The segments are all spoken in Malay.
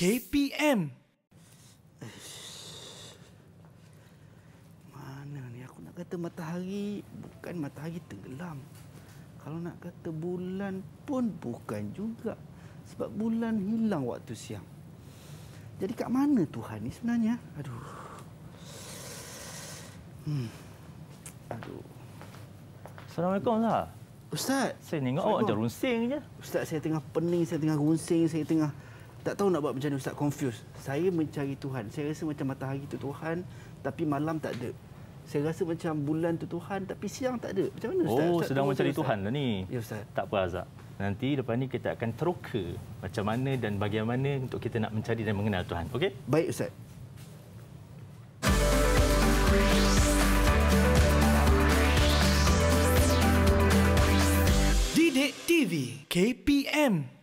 KPM. Mana ni aku nak kata matahari, bukan matahari tenggelam. Kalau nak kata bulan pun bukan juga. Sebab bulan hilang waktu siang. Jadi kat mana Tuhan ni sebenarnya? Aduh. Aduh. Assalamualaikum Ustaz. Ustaz. Saya tengok awak macam runsing je. Ustaz, saya tengah pening, saya tengah runsing, saya tengah tak tahu nak buat macam mana Ustaz, confused. Saya mencari Tuhan. Saya rasa macam matahari itu Tuhan, tapi malam tak ada. Saya rasa macam bulan tu Tuhan, tapi siang tak ada. Macam mana Ustaz? Oh, Ustaz sedang mencari Tuhan lah ni. Ya Ustaz. Tak apa Azhar. Nanti lepas ni kita akan teroka macam mana dan bagaimana untuk kita nak mencari dan mengenal Tuhan. Okey? Baik Ustaz. Didik TV KPM.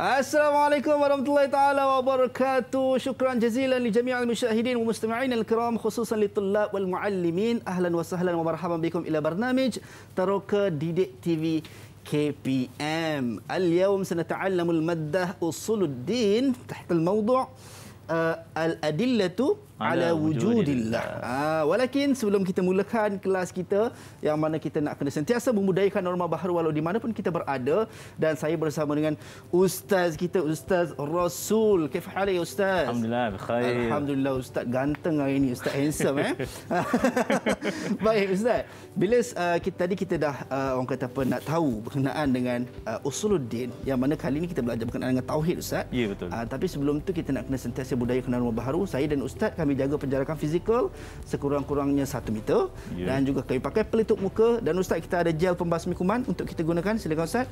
Assalamualaikum warahmatullahi taala wabarakatuh. Syukran jazilan li jami'il musyahidin wa mustami'in al-kiram, khususan li tullab wal muallimin. Ahlan wa sahlan wa marhaban bikum ila barnamij Taroka Didik TV KPM. اليوم سنتعلم المادة أصول الدين تحت الموضوع الأدلة على وجود الله. Walakin sebelum kita mulakan kelas kita yang mana kita nak kena sentiasa membudayakan norma baharu walau di mana pun kita berada, dan saya bersama dengan ustaz kita, Ustaz Rasul. Kaifa halik ya ustaz? Alhamdulillah bikhair. Alhamdulillah, ustaz ganteng hari ini, ustaz handsome Baik ustaz, bila tadi kita dah orang kata apa, nak tahu berkenaan dengan usuluddin, yang mana kali ini kita belajar berkenaan dengan tauhid ustaz. Ya betul. Tapi sebelum tu kita nak kena sentiasa budayakan norma baharu. Saya dan ustaz kami jaga penjarakan fizikal sekurang-kurangnya 1 meter, dan juga kami pakai pelitup muka, dan ustaz kita ada gel pembasmi kuman untuk kita gunakan. Silakan ustaz.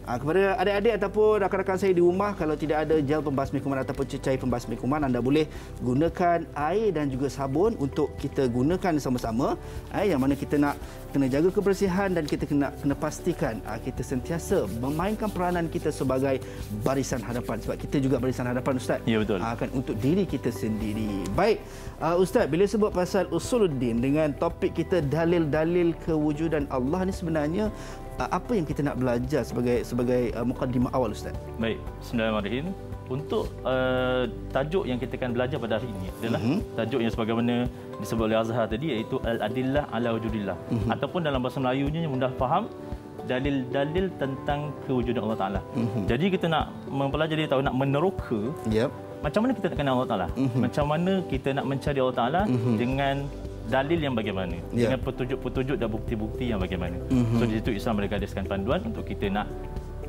Kepada adik-adik ataupun rakan-rakan saya di rumah, kalau tidak ada gel pembasmi kuman ataupun cecair pembasmi kuman, anda boleh gunakan air dan juga sabun untuk kita gunakan sama-sama. Yang mana kita nak kena jaga kebersihan dan kita kena pastikan kita sentiasa memainkan peranan kita sebagai barisan hadapan, sebab kita juga barisan hadapan ustaz. Ya betul. Kan untuk diri kita sendiri. Baik, ustaz, bila sebut pasal usuluddin dengan topik kita dalil-dalil kewujudan Allah ni, sebenarnya apa yang kita nak belajar sebagai mukadimah awal ustaz? Baik, bismillahirrahmanirrahim. Untuk tajuk yang kita akan belajar pada hari ini adalah tajuk yang sebagaimana disebut oleh Azhar tadi, iaitu al-adillah ala wujudillah, ataupun dalam bahasa Melayunya yang mudah faham, dalil-dalil tentang kewujudan Allah Taala. Jadi kita nak mempelajari, tahu, nak meneroka macam mana kita nak kenal Allah Taala, macam mana kita nak mencari Allah Taala dengan dalil yang bagaimana, dengan petunjuk-petunjuk dan bukti-bukti yang bagaimana. So di situ Islam ada gariskan panduan untuk kita nak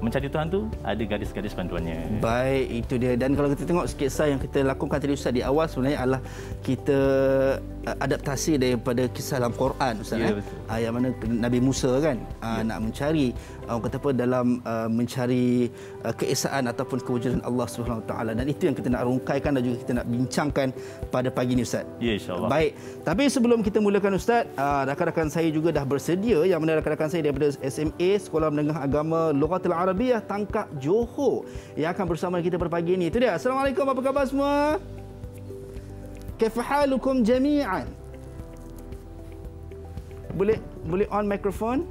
mencari Tuhan tu, ada garis-garis panduannya. Baik, itu dia. Dan kalau kita tengok sketsa yang kita lakukan tadi ustaz di awal, sebenarnya adalah kita adaptasi daripada kisah dalam Quran ustaz, yang mana Nabi Musa kan nak mencari, orang kata apa, dalam mencari keesaan ataupun kewujudan Allah Subhanahu Wa Taala, dan itu yang kita nak rungkaikan dan juga kita nak bincangkan pada pagi ini ustaz. Ya, insya-Allah. Baik, tapi sebelum kita mulakan ustaz, rakan-rakan saya juga dah bersedia, yang mana rakan-rakan saya daripada SMA Sekolah Menengah Agama Lughatul Arabiyah Tangkak Johor yang akan bersama kita pada pagi ini. Itu dia. Assalamualaikum, apa khabar semua? Kaifa halukum jami'an? Boleh on mikrofon?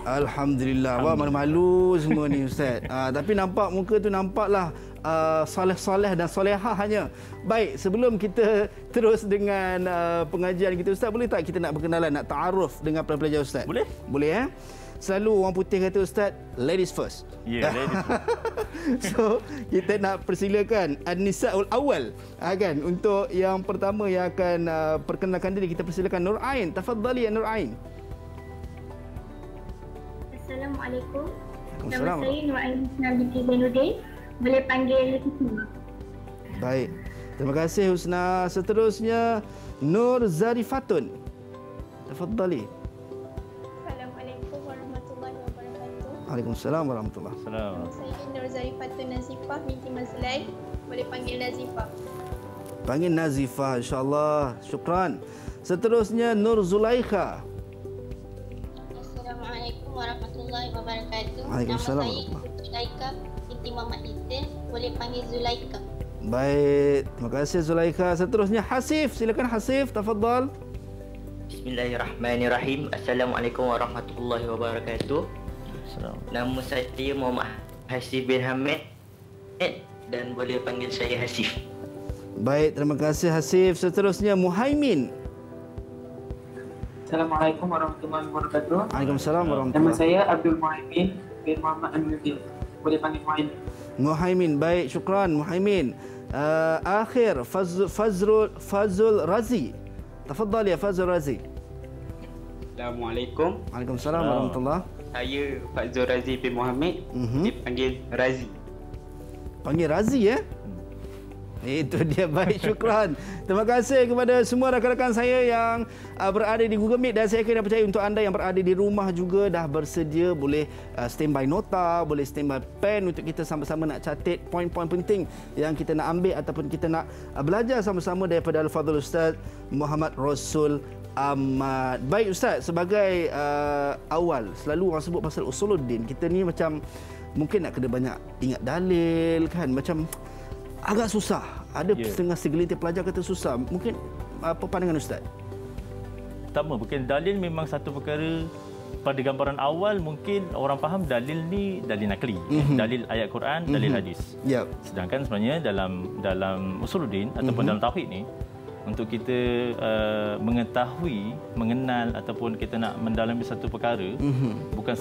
Alhamdulillah. Wah, malu-malu semua ni ustaz. Tapi nampak muka tu nampaklah soleh-soleh dan solehah hanya. Baik, sebelum kita terus dengan pengajian kita ustaz, boleh tak kita nak berkenalan, nak ta'aruf dengan pelajar ustaz? Boleh? Boleh Selalu orang putih kata ustaz, ladies first. Ya, ladies first. So, kita nak persilakan An-Nisaul Awal, kan, untuk yang pertama yang akan perkenalkan diri. Kita persilakan Nur Ain. Tafadhali ya Nur Ain. Assalamualaikum. Waalaikumsalam. Nama saya Nur Ain binti Zainuddin. Boleh panggil Husna. Baik. Terima kasih Husna. Seterusnya Nur Zarifatun. Tafadhali. Assalamualaikum warahmatullahi wabarakatuh. Waalaikumsalam warahmatullahi wabarakatuh. Salam. Saya Nur Zarifatun Nazifah binti Mazlai. Boleh panggil Nazifah. Panggil Nazifah, insya-Allah. Syukran. Seterusnya Nur Zulaikha. Assalamualaikum warahmatullahi wabarakatuh. Waalaikumsalam. Nama saya Zulaikha binti Muhammad Idris. Boleh panggil Zulaikha. Baik, terima kasih Zulaikha. Seterusnya Hasif. Silakan Hasif, tafadhal. Bismillahirrahmanirrahim. Assalamualaikum warahmatullahi wabarakatuh. Nama saya Muhammad Hasif bin Hamid dan boleh panggil saya Hasif. Baik, terima kasih Hasif. Seterusnya Muhaimin. Assalamualaikum warahmatullahi wabarakatuh. Waalaikumsalam Nama warahmatullahi. saya Abdul Muhaimin bin Muhammad Aminuddin. Boleh panggil Muhaimin. Muhaimin, baik, syukran Muhaimin. Akhir Fazul Razi. Tafadhal ya Fazul Razi. Assalamualaikum. Waalaikumsalam warahmatullahi. Saya Fazul Razi bin Muhammad. Dipanggil Razi. Panggil Razi ya? Itu dia, baik, syukran. Terima kasih kepada semua rakan-rakan saya yang berada di Google Meet, dan saya kena percaya untuk anda yang berada di rumah juga dah bersedia, boleh standby nota, boleh standby pen untuk kita sama-sama nak catat poin-poin penting yang kita nak ambil ataupun kita nak belajar sama-sama daripada Al-Fadhil Ustaz Muhammad Rasul Ahmad. Baik Ustaz, sebagai awal selalu orang sebut pasal usuluddin, kita ni macam mungkin nak kena banyak ingat dalil kan, macam agak susah. Ada setengah segelintir pelajar kata susah. Mungkin apa pandangan Ustaz? Pertama, mungkin dalil memang satu perkara pada gambaran awal mungkin orang faham dalil ni dalil nakli, dalil ayat Quran, dalil hadis. Sedangkan sebenarnya dalam usuluddin ataupun dalam tauhid ni, untuk kita mengetahui, mengenal ataupun kita nak mendalami satu perkara, bukan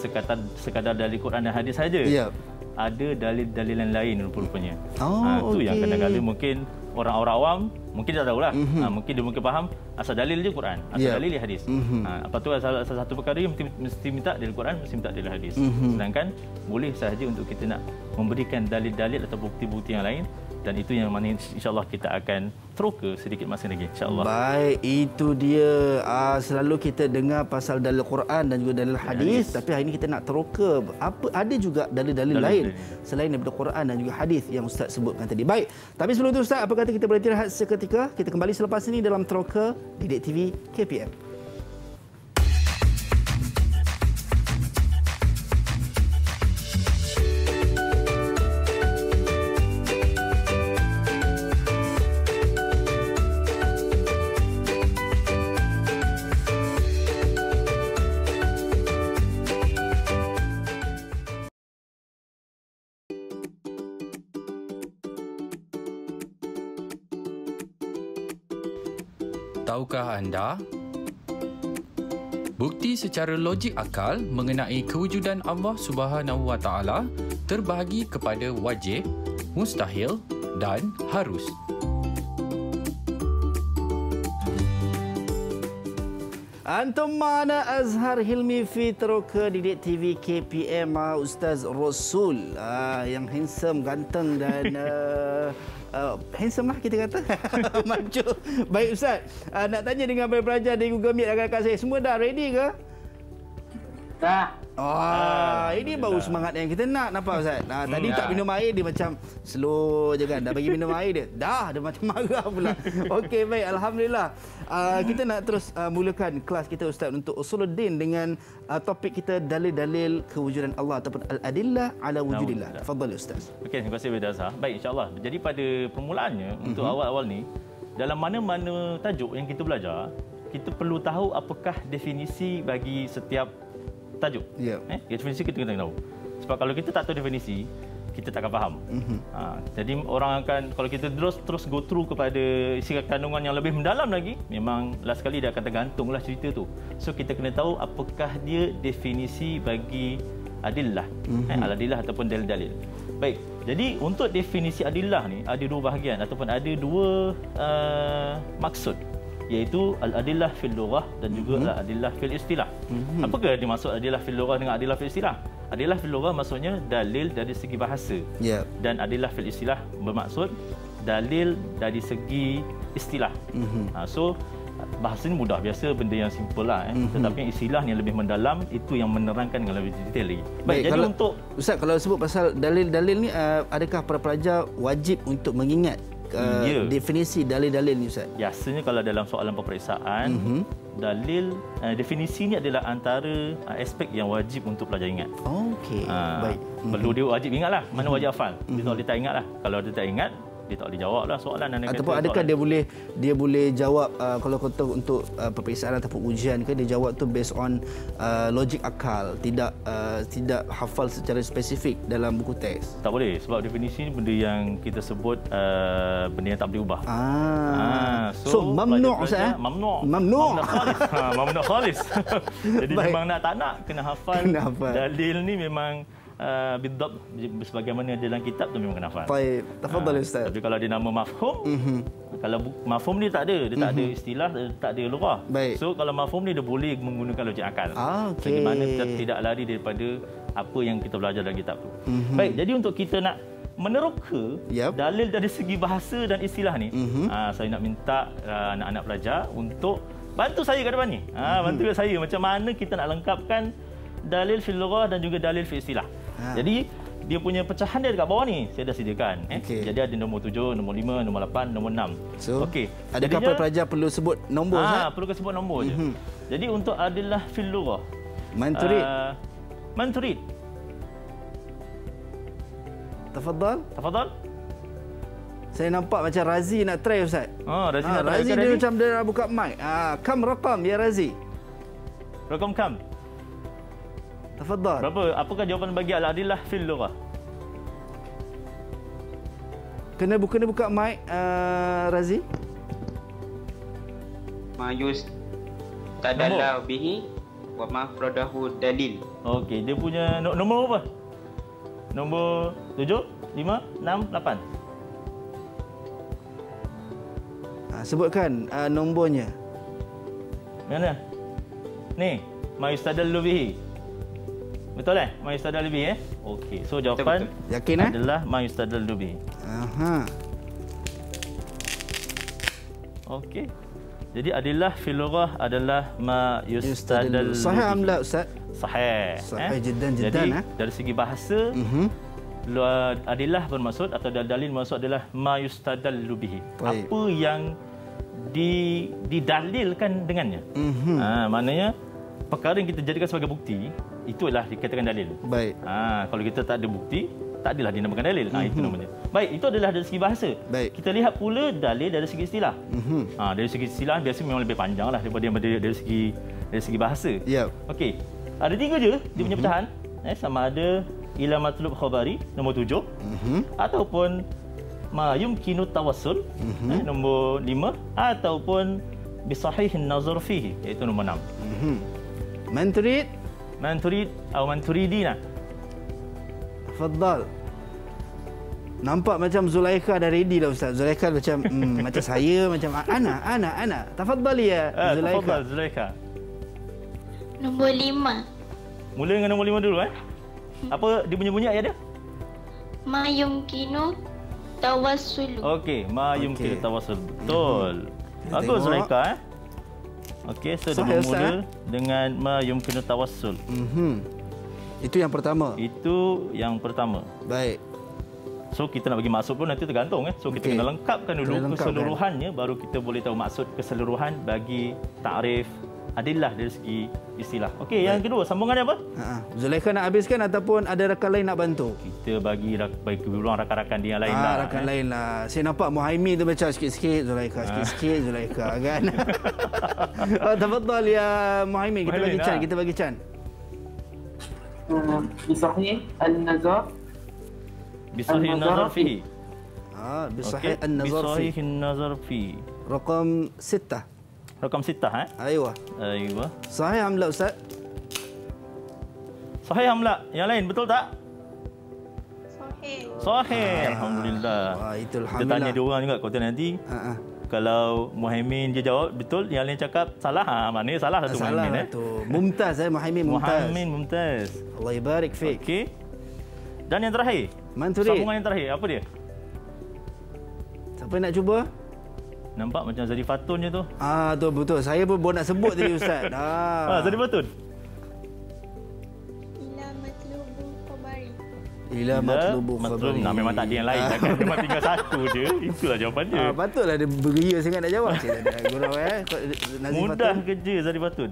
sekadar dalil Quran dan hadis saja. Ada dalil-dalil yang lain rupanya. Itu yang kadang-kadang mungkin orang-orang awam mungkin tak tahulah. Mungkin dia mungkin faham asal dalil je Quran, asal dalil dia hadis. Apa tu asal satu perkara yang mesti minta dalil Quran, mesti minta dalil hadis. Sedangkan boleh sahaja untuk kita nak memberikan dalil-dalil atau bukti-bukti yang lain, dan itu yang mana insya-Allah kita akan teroka sedikit masa lagi insya-Allah. Baik, itu dia. Selalu kita dengar pasal dalil Quran dan juga dalil hadis, tapi hari ini kita nak teroka ada juga dalil-dalil lain selain daripada Quran dan juga hadis yang Ustaz sebutkan tadi. Baik, tapi sebelum itu Ustaz, apa kata kita berhenti rehat seketika? Kita kembali selepas ini dalam Teroka Didik TV KPM. Tahukah anda? Bukti secara logik akal mengenai kewujudan Allah Subhanahu Wa Taala terbahagi kepada wajib, mustahil dan harus. Antum mana Azhar Hilmi fi Teroka Didik TV KPM, Ustaz Rasul yang handsome, ganteng dan handsome lah kita kata. Maju. Baik Ustaz, nak tanya dengan pelajar di Google Meet rakan-rakan saya, semua dah ready ke? Dah. Ini baru semangat yang kita nak, nampak Ustaz? Tadi tak minum air, dia macam slow je kan. Dah bagi minum air dia macam marah pula. Okey, baik, alhamdulillah. Kita nak terus mulakan kelas kita Ustaz untuk usuluddin dengan topik kita dalil-dalil kewujudan Allah ataupun al-adillah ala wujudillah. Tafadhal Ustaz. Okey, terima kasih Bidazah. Baik, insya-Allah. Jadi pada permulaannya untuk awal-awal ni, dalam mana-mana tajuk yang kita belajar, kita perlu tahu apakah definisi bagi setiap tajuk. Definisi kita kena tahu. Sebab kalau kita tak tahu definisi, kita tak akan faham. Jadi orang akan, kalau kita terus go through kepada isi kandungan yang lebih mendalam lagi, memang last kali dia akan tergantunglah cerita tu. So kita kena tahu apakah dia definisi bagi adillah, al-adillah ataupun dalil-dalil. Baik. Jadi untuk definisi adillah ni ada dua bahagian ataupun ada dua maksud, iaitu al-adillah fil lughah dan juga al-adillah fil istilah. Apakah dimaksud adillah fil lughah dengan adillah fil istilah? Adillah fil lughah maksudnya dalil dari segi bahasa. Dan adillah fil istilah bermaksud dalil dari segi istilah. So bahasa ni mudah, biasa benda yang simple lah. Tetapi istilah yang lebih mendalam itu yang menerangkan dengan lebih detail lagi. Baik, jadi kalau, untuk Ustaz, kalau sebut pasal dalil-dalil ni, adakah para pelajar wajib untuk mengingat definisi dalil-dalil ni Ustaz? Biasanya kalau dalam soalan peperiksaan, dalil definisi ni adalah antara aspek yang wajib untuk pelajar ingat. Okey, baik. Perlu dia wajib ingatlah, mana wajib hafal. Dia tak ingatlah. Kalau dia tak ingat, dia tak boleh jawab lah soalan. Ataupun adakah dia boleh jawab kalau kata untuk peperiksaan ataupun ujian ke, dia jawab tu based on logik akal, tidak hafal secara spesifik dalam buku teks? Tak boleh, sebab definisi ni benda yang kita sebut benda yang tak boleh ubah. So mamnu' Ustaz? Mamnu' khalis. Jadi memang nak tak nak kena hafal. Dalil ni memang bidab sebagaimana dalam kitab tu memang kena hafal. Baik, tafadhal Ustaz. Tapi kalau dia nama mafhum, kalau mafhum ni tak ada, dia tak ada istilah, tak ada lughah. So kalau mafhum ni dia boleh menggunakan logik akal. Okay. Bagaimana kita tidak lari daripada apa yang kita belajar dalam kitab tu. Baik, jadi untuk kita nak meneroka dalil dari segi bahasa dan istilah ni, saya nak minta anak-anak pelajar untuk bantu saya ke depan ni. Bantu saya macam mana kita nak lengkapkan dalil fil lughah dan juga dalil fil istilah. Jadi dia punya pecahan dia dekat bawah ni saya dah sediakan. Jadi ada nombor 7, nombor 5, nombor 8, nombor 6. So, adakah pelajar perlu sebut nombor? Perlu sebut nombor je. Jadi untuk adillah fil lughah, man turid. Tafadhal. Saya nampak macam Razi nak try Ustaz. Razi nak try. Razi dia macam dia nak buka mic. Kam rakam ya Razi. Rakam kam. Tafadhal. Berapa? Apakah jawapan bagi al-adillah fil lughah? Kena buka mic Razi. Mayus tadalla bihi wa ma fradahu dalil. Okey, dia punya nombor apa? Nombor 7, 5, 6, 8. Sebutkan nombornya. Mana? Ni, ma yustadallu bihi. Betul ma yustadallu bihi Okey, so jawapan betul. Yakin adalah ma yustadallu bihi. Okey. Jadi adillah fil lughah adalah ma yustadallu. Sahih amla Ustaz? Sahih. Sahih jiddan. Jadi dari segi bahasa, adillah bermaksud atau dalil maksud adalah ma yustadallu bihi. Apa yang didalilkan dengannya. Maknanya perkara yang kita jadikan sebagai bukti, itulah dikatakan dalil. Baik. Kalau kita tak ada bukti, tak adalah dinamakan dalil. Itu namanya. Baik, itu adalah dari segi bahasa. Baik. Kita lihat pula dalil dari segi istilah. Dari segi istilah biasanya memang lebih panjang lah daripada dari segi bahasa. Okey. Ada 3 je dia punya pecahan. Sama ada ila matlub khabari nombor 7, ataupun ma yumkinu tawassul nombor 5, ataupun bi sahihin nazar fihi iaitu nombor 6. Man turid atau man turidina. Tafadhal. Nampak macam Zulaikha dah ready dah Ustaz. Zulaikha macam macam saya, macam ana. Tafadhal ya Zulaikha. Tafadhal Zulaikha. Nombor 5. Mula dengan nombor 5 dulu Apa dia punya bunyi ayat dia? Ma yumkinu tawassul. Okey, ma yumkinu tawassul. Betul. Bagus Zulaikha Okey, so dia bermula dengan ma yumkinu tawassul. Itu yang pertama. Baik. So kita nak bagi maksud pun nanti tergantung So kita kena lengkapkan dulu keseluruhannya, baru kita boleh tahu maksud keseluruhan bagi takrif adillah dari segi istilah. Okey, yang kedua sambungannya apa? Zulaikha nak habiskan ataupun ada rakan lain nak bantu? Kita bagi ruang rakan-rakan dia yang lain lah. Rakan lain lah. Saya nampak Muhaimin tu macam sikit-sikit Zulaikha, sikit-sikit Zulaikha kan. Tafadhal ya Muhaimin, kita bagi can. Bisahih an-nazar. Bisahih an-nazar fihi. Bisahih an-nazar fihi. Bisahih an-nazar fihi. Rakam 6. Rakam 6 Aywa. Sahih amla Ustaz? Sahih amla. Yang lain betul tak? Sahih. Alhamdulillah. Itu alhamdulillah. Kita tanya dia orang juga kau nanti. Kalau Muhaimin dia jawab betul, yang lain cakap salah. Maknanya salah satu Muhaimin tu. Mumtaz Muhaimin mumtaz. Mumtaz. Allah barik fik. Okey. Dan yang terakhir. Sambungan yang terakhir apa dia? Siapa nak cuba? Nampak macam Zarifatun je tu. Tu betul. Saya pun nak sebut tadi Ustaz. Zarifatun. Ila matlubu khabari. Memang tak ada yang lain. Memang tinggal satu je. Itulah jawapan dia. Patutlah dia beria sangat nak jawab. Gurau Mudah kerja Zarifatun.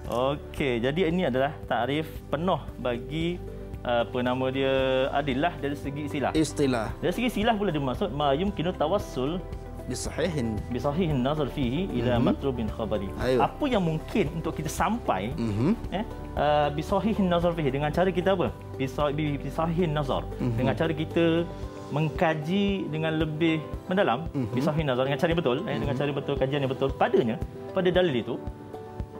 Okey, jadi ini adalah takrif penuh bagi apa nama dia, adillah dari segi istilah. Dari segi istilah pula dia maksud ma yumkinu tawassul bisahihin nazar fihi ila matlubin khabari. Apa yang mungkin untuk kita sampai bisahihin nazar fihi, dengan cara kita apa? Bisahihin nazar, dengan cara kita mengkaji dengan lebih mendalam, bisahihin nazar, dengan cara yang betul, dengan cara betul, kajian yang betul padanya, pada dalil itu,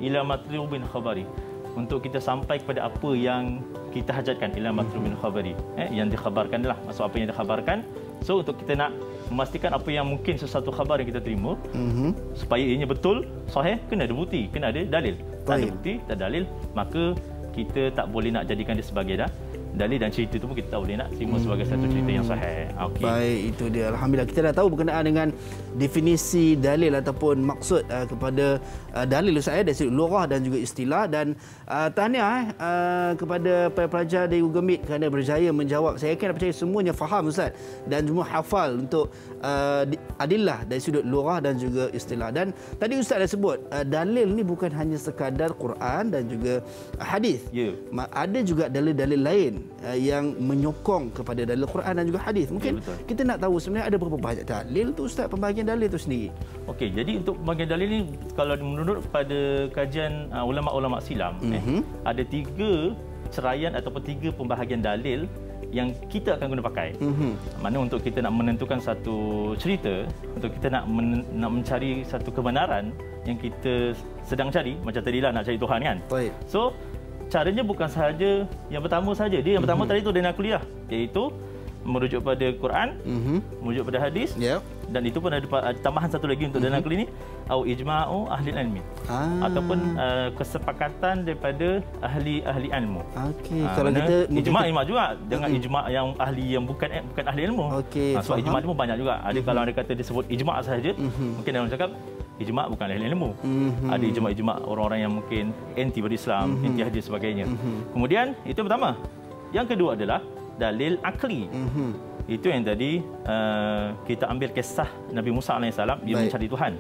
ila matlubin khabari, untuk kita sampai kepada apa yang kita hajatkan, ila matlubin khabari, yang dikhabarkan adalah maksud apa yang dikhabarkan. So untuk kita nak memastikan apa yang mungkin sesuatu khabar yang kita terima, supaya ianya betul, sahih, kena ada bukti, kena ada dalil. Tak ada bukti, tak ada dalil, maka kita tak boleh nak jadikan dia sebagai dalil, dan cerita itu pun kita tak boleh nak terima sebagai satu cerita yang sahih. Baik, itu dia. Alhamdulillah kita dah tahu berkenaan dengan definisi dalil ataupun maksud kepada dalil Ustaz, dari sudut lughah dan juga istilah. Dan tahniah kepada para pelajar dari Google Meet kerana berjaya menjawab. Saya yakin percaya semuanya faham Ustaz, dan semua hafal untuk adillah dari sudut lughah dan juga istilah. Dan tadi Ustaz dah sebut dalil ni bukan hanya sekadar Quran dan juga hadis. Ada juga dalil-dalil lain yang menyokong kepada dalil Quran dan juga hadis. Mungkin kita nak tahu sebenarnya ada berapa banyak dalil tu Ustaz, pembahagian dalil tu sendiri. Okey, jadi untuk pembahagian dalil ni, kalau menurut pada kajian ulama-ulama silam, ada 3 ceraian ataupun 3 pembahagian dalil yang kita akan guna pakai. Mana untuk kita nak menentukan satu cerita, untuk kita nak mencari satu kebenaran yang kita sedang cari, macam tadilah nak cari Tuhan kan. So caranya bukan sahaja yang pertama saja. Dia yang pertama tadi tu dia nak kuliah, iaitu merujuk pada Quran, merujuk pada hadis, dan itu pun ada tambahan satu lagi untuk dalam kali ini, au ijma'u ahli ilmi, ataupun kesepakatan daripada ahli ilmu. Kalau kita ijma' juga, dengan ijma' yang ahli yang bukan ahli ilmu. Sebab ijma' itu pun banyak juga. Ada kalau ada kata disebut ijma' sahaja, mungkin orang cakap ijma' bukan ahli ilmu. Ada ijma' orang-orang yang mungkin anti pada Islam, anti hadis sebagainya. Kemudian itu yang pertama. Yang kedua adalah dalil akli. Itu yang tadi kita ambil kisah Nabi Musa AS, dia mencari Tuhan.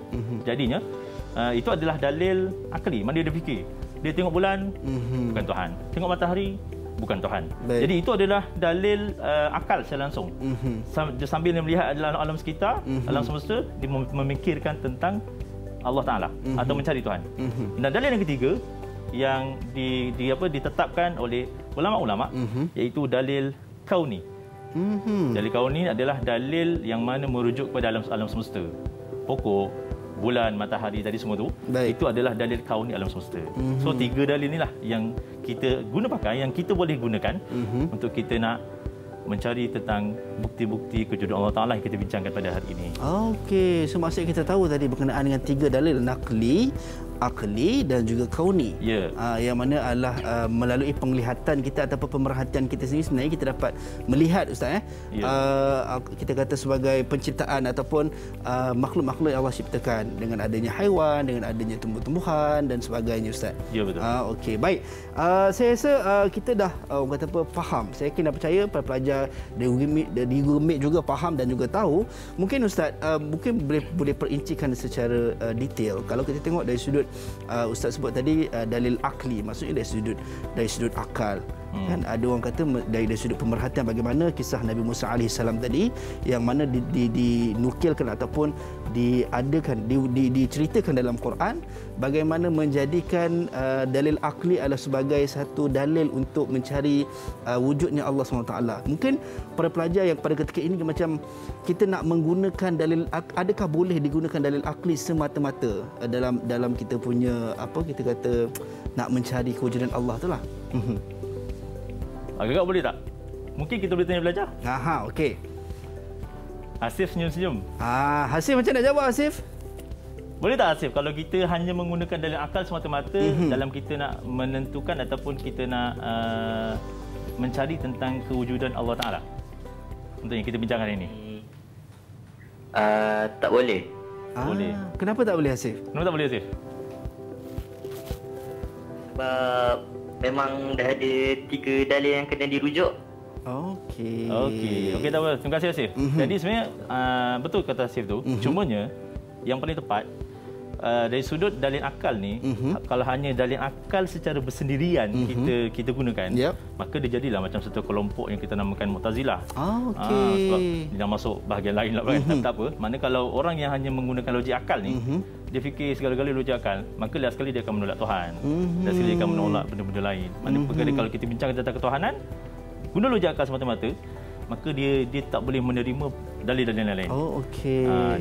Jadinya itu adalah dalil akli. Mana dia fikir, dia tengok bulan, bukan Tuhan. Tengok matahari, bukan Tuhan. Jadi itu adalah dalil akal secara langsung. Sambil dia melihat adalah alam sekitar, alam semesta, dia memikirkan tentang Allah Ta'ala atau mencari Tuhan. Dan dalil yang ketiga yang ditetapkan oleh ulama-ulama, iaitu dalil kauni. Dalil kauni adalah dalil yang mana merujuk kepada alam semesta. Pokok, bulan, matahari tadi semua tu, itu adalah dalil kauni alam semesta. So 3 dalil inilah yang kita guna pakai, yang kita boleh gunakan untuk kita nak mencari tentang bukti-bukti kewujudan Allah Ta'ala yang kita bincangkan pada hari ini. Okey, so maksudnya kita tahu tadi berkenaan dengan 3 dalil, naqli, akli dan juga kauni. Yang mana adalah melalui penglihatan kita ataupun pemerhatian kita sendiri, sebenarnya kita dapat melihat Ustaz, kita kata sebagai penciptaan ataupun makhluk-makhluk yang Allah ciptakan, dengan adanya haiwan, dengan adanya tumbuh-tumbuhan dan sebagainya Ustaz. Ya, betul. Okey, baik. Saya rasa kita dah orang kata apa, faham. Saya yakin dan percaya para pelajar di Google Meet juga faham dan juga tahu. Mungkin Ustaz mungkin boleh perincikan secara detail. Kalau kita tengok dari sudut Ustaz sebut tadi dalil akli, maksudnya dari sudut akal. Kan ada orang kata dari sudut pemerhatian, bagaimana kisah Nabi Musa AS tadi yang mana dinukilkan ataupun diceritakan dalam Quran, bagaimana menjadikan dalil akli adalah sebagai satu dalil untuk mencari wujudnya Allah SWT. Mungkin para pelajar yang pada ketika ini macam kita nak menggunakan dalil, adakah boleh digunakan dalil akli semata-mata dalam kita punya apa kita kata nak mencari kewujudan Allah tu lah. Agak boleh tak? Mungkin kita boleh tanya pelajar. Okey. Hasif senyum-senyum. Hasif macam nak jawab Hasif? Boleh tak Hasif kalau kita hanya menggunakan dalil akal semata-mata dalam kita nak menentukan ataupun kita nak mencari tentang kewujudan Allah Ta'ala untuk yang kita bincangkan ini? Tak boleh. Boleh. Kenapa tak boleh Hasif? Kenapa tak boleh Hasif? Sebab memang dah ada 3 dalil yang kena dirujuk. Okey, tak apa. Terima kasih Hasif. Jadi sebenarnya betul kata Hasif tu. Cumanya yang paling tepat dari sudut dalil akal ni, kalau hanya dalil akal secara bersendirian kita gunakan, maka dia jadilah macam satu kelompok yang kita namakan Mu'tazilah. Sebab dia dah masuk bahagian lain lah kan. Tak apa. Mana kalau orang yang hanya menggunakan logik akal ni, dia fikir segala-galanya logik akal, maka last sekali dia akan menolak Tuhan. Last sekali dia akan menolak benda-benda lain. Mana perkara kalau kita bincang tentang ketuhanan, guna logik akal semata-mata, maka dia tak boleh menerima dalil-dalil yang lain.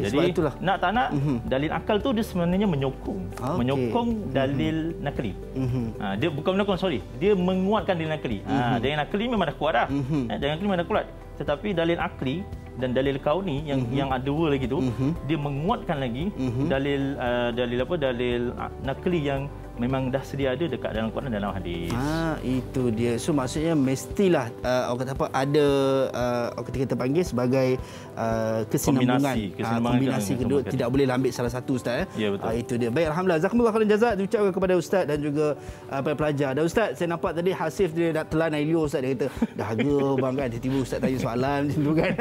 Jadi sebab itulah nak tak nak dalil akal tu dia sebenarnya menyokong dalil nakli. Dia bukan menyokong, dia menguatkan dalil nakli. Dalil nakli memang dah kuat dah. Dalil nakli memang dah kuat. Tetapi dalil akli dan dalil kauni yang ada dua lagi tu, dia menguatkan lagi dalil nakli yang memang dah sedia ada dekat dalam Quran dan dalam hadis. Itu dia. So maksudnya mestilah orang kata apa, ada kita panggil sebagai kesinambungan, kombinasi kedua, tidak boleh ambil salah satu, Ustaz. Ya, betul. Itu dia. Baik, alhamdulillah, jazakumullah khairan jazak diucapkan kepada Ustaz dan juga para pelajar. Dan Ustaz, saya nampak tadi Hasif dia nak telan Ailio, Ustaz, dia kata dahaga bang kan, tiba-tiba Ustaz tanya soalan macam tu kan.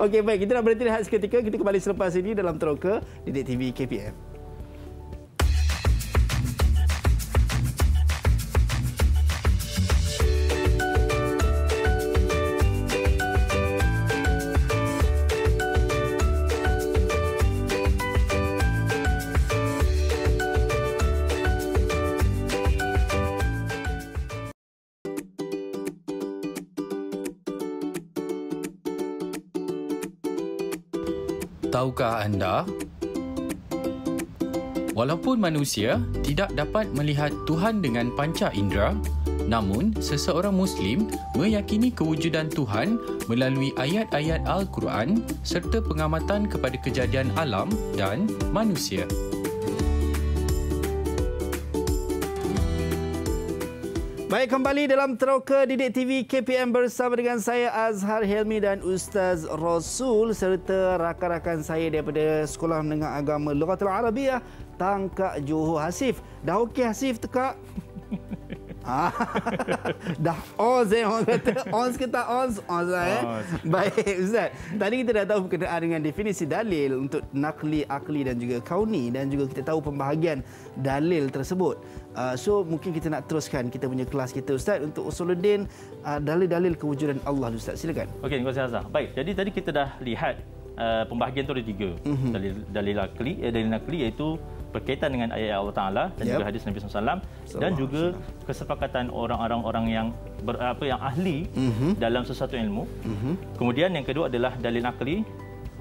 Okey, baik, kita nak berhenti rehat seketika, kita kembali selepas ini dalam Teroka Didik TV KPM. Tahukah anda, walaupun manusia tidak dapat melihat Tuhan dengan panca indera, namun seseorang Muslim meyakini kewujudan Tuhan melalui ayat-ayat Al-Quran serta pengamatan kepada kejadian alam dan manusia. Baik, kembali dalam Teroka Didik TV KPM bersama dengan saya Azhar Helmi dan Ustaz Rasul serta rakan-rakan saya daripada Sekolah Menengah Agama Lughatul Arabiah Tangkak Johor. Hasif, dah okey Hasif tekak? Dah ons orang kata. Ons ke tak ons? Ons lah Baik Ustaz, tadi kita dah tahu berkenaan dengan definisi dalil untuk nakli, akli dan juga kauni, dan juga kita tahu pembahagian dalil tersebut. So mungkin kita nak teruskan kita punya kelas kita, Ustaz, untuk usuluddin dalil-dalil kewujudan Allah, Ustaz. Silakan. Okey, terima kasih Azhar. Baik, jadi tadi kita dah lihat pembahagian tu ada tiga. Dalil akli, dalil nakli, iaitu berkaitan dengan ayat Allah Taala dan juga hadis Nabi SAW, dan juga kesepakatan orang-orang yang yang ahli dalam sesuatu ilmu. Kemudian yang kedua adalah dalil akli,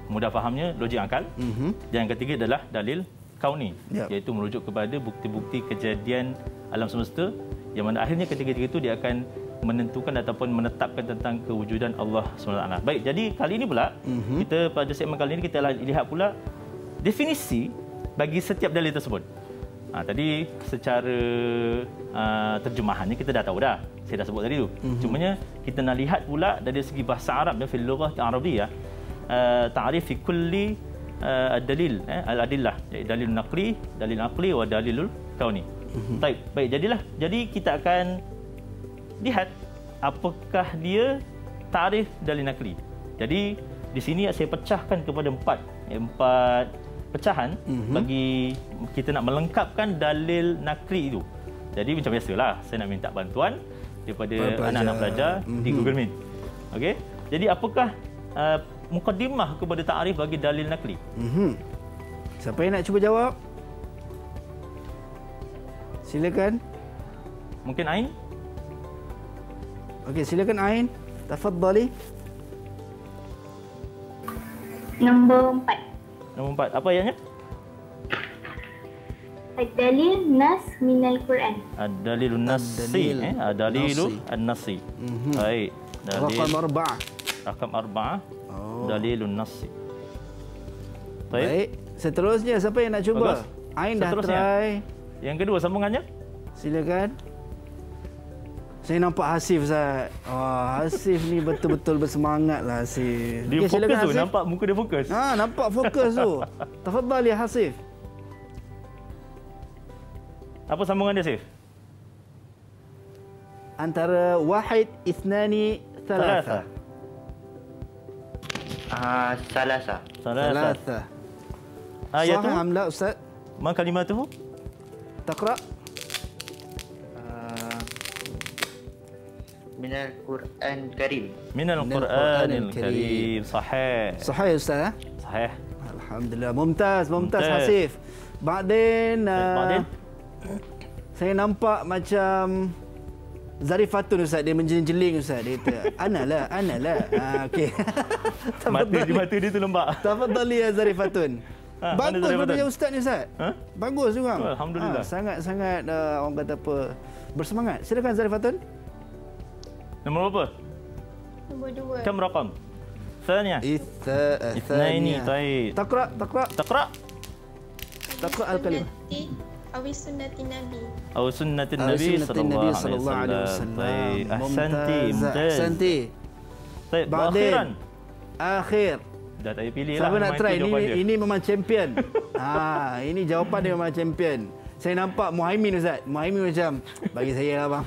mudah fahamnya logik akal. Dan yang ketiga adalah dalil kauni, iaitu merujuk kepada bukti-bukti kejadian alam semesta, yang mana akhirnya ketiga-tiga itu dia akan menentukan ataupun menetapkan tentang kewujudan Allah SWT. Baik, jadi kali ini pula kita pada segmen kali ini kita lihat pula definisi bagi setiap dalil tersebut. Tadi secara terjemahannya kita dah tahu dah. Saya dah sebut tadi tu. Cumanya kita nak lihat pula dari segi bahasa Arab dan fil lughah al-arabiyyah, ta'rif fi kulli dalil al-adillah, dalil naqli, dalil aqli wa dalilul kauni. Baik, jadi kita akan lihat apakah dia ta'rif dalil naqli. Jadi di sini saya pecahkan kepada empat pecahan bagi kita nak melengkapkan dalil nakli itu. Jadi macam biasalah, saya nak minta bantuan daripada anak-anak pelajar di Google Meet. Okey. Jadi apakah mukaddimah kepada ta'rif bagi dalil nakli? Siapa yang nak cuba jawab? Silakan. Mungkin Ain? Okey, silakan Ain. Tafadhali. Nombor 4. Nombor 4. Apa ayatnya? Ad-dalil nas minal Quran. Ad-dalilun nasi. Ad-dalilu an-nasi. Baik. Rakam 4. Rakam 4. Dalilun nasi. Baik. Seterusnya siapa yang nak cuba? Ain dah try. Yang kedua sambungannya? Silakan. Saya nampak Hasif, Ustaz. Hasif ni betul-betul bersemangat lah, Hasif. Dia fokus tu, nampak muka dia fokus. Nampak fokus tu. Tafadhal ya Hasif. Apa sambungan dia, Hasif? Antara wahid, ithnani, thalatha. Salasa. Thalatha. Sahih amla, Ustaz? Ma kalimatuhu? Taqra. Minal Quran Karim. Minal Quranil Karim. Sahih. Sahih Ustaz. Sahih. Alhamdulillah. Mumtaz Hasif. Ba'din saya nampak macam Zarifatun Ustaz, dia menjeling Ustaz. Dia kata, Analah. Okey. Mata dia tu lembak. Tafadhali ya Zarifatun. Bagus berbeza Ustaz ni Ustaz. Bagus juga. Alhamdulillah. Sangat-sangat orang kata apa, bersemangat. Silakan Zarifatun. Nombor berapa? Nombor 2. Kam raqam? Thaniya. Ithnaini. Baik. Taqra. Al-kalimah. Awis sunnatin Nabi. Aw sunnatin Nabi sallallahu alaihi wasallam. Baik. Ahsanti. Baik. Akhiran. Akhir. Dah tak payah pilih lah. Siapa nak try? Ini memang champion. Ini jawapan dia memang champion. Saya nampak Muhaimin Ustaz. Muhaimin macam, bagi saya lah bang.